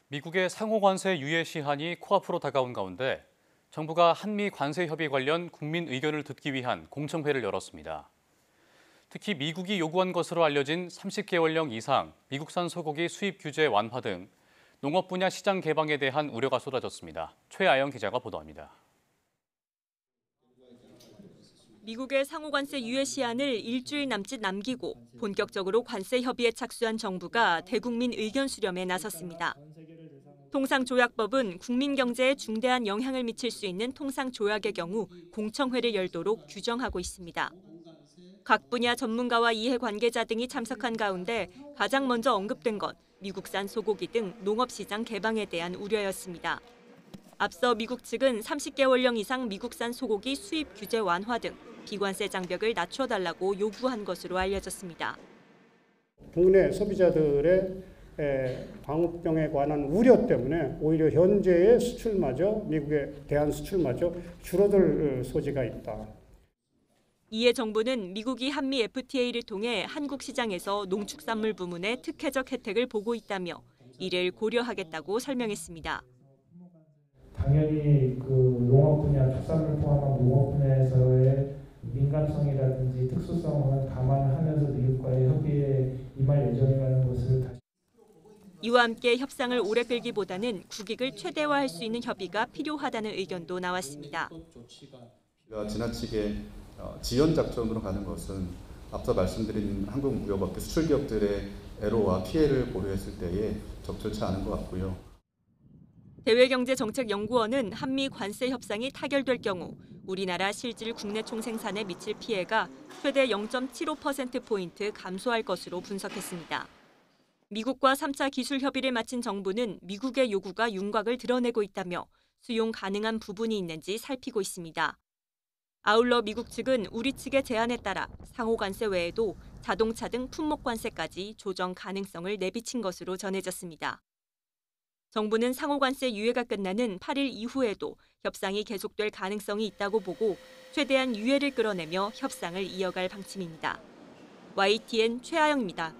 미국의 상호 관세 유예 시한이 코앞으로 다가온 가운데 정부가 한미 관세 협의 관련 국민 의견을 듣기 위한 공청회를 열었습니다. 특히 미국이 요구한 것으로 알려진 30개월령 이상 미국산 소고기 수입 규제 완화 등 농업 분야 시장 개방에 대한 우려가 쏟아졌습니다. 최아영 기자가 보도합니다. 미국의 상호 관세 유예 시한을 일주일 남짓 남기고 본격적으로 관세 협의에 착수한 정부가 대국민 의견 수렴에 나섰습니다. 통상조약법은 국민 경제에 중대한 영향을 미칠 수 있는 통상조약의 경우 공청회를 열도록 규정하고 있습니다. 각 분야 전문가와 이해관계자 등이 참석한 가운데 가장 먼저 언급된 건 미국산 소고기 등 농업시장 개방에 대한 우려였습니다. 앞서 미국 측은 30개월령 이상 미국산 소고기 수입 규제 완화 등 비관세 장벽을 낮춰달라고 요구한 것으로 알려졌습니다. 국내 소비자들의 광우병에 관한 우려 때문에 오히려 현재의 수출마저, 미국에 대한 수출마저 줄어들 소지가 있다. 이에 정부는 미국이 한미 FTA를 통해 한국 시장에서 농축산물 부문의 특혜적 혜택을 보고 있다며 이를 고려하겠다고 설명했습니다. 당연히 농업 분야, 축산물 포함한 농업 분야에서의 민감성이라든지 특수성은 감안하면서 미국과의 협의에 임할 예정이라는 것을 다시. 이와 함께 협상을 오래 끌기보다는 국익을 최대화할 수 있는 협의가 필요하다는 의견도 나왔습니다. 지나치게 지연 작전으로 가는 것은 앞서 말씀드린 한국 무역업계 수출 기업들의 애로와 피해를 고려했을 때에 적절치 않은 것 같고요. 대외경제정책연구원은 한미 관세 협상이 타결될 경우 우리나라 실질 국내 총생산에 미칠 피해가 최대 0.75%포인트 감소할 것으로 분석했습니다. 미국과 3차 기술 협의를 마친 정부는 미국의 요구가 윤곽을 드러내고 있다며 수용 가능한 부분이 있는지 살피고 있습니다. 아울러 미국 측은 우리 측의 제안에 따라 상호 관세 외에도 자동차 등 품목 관세까지 조정 가능성을 내비친 것으로 전해졌습니다. 정부는 상호 관세 유예가 끝나는 8일 이후에도 협상이 계속될 가능성이 있다고 보고 최대한 유예를 끌어내며 협상을 이어갈 방침입니다. YTN 최아영입니다.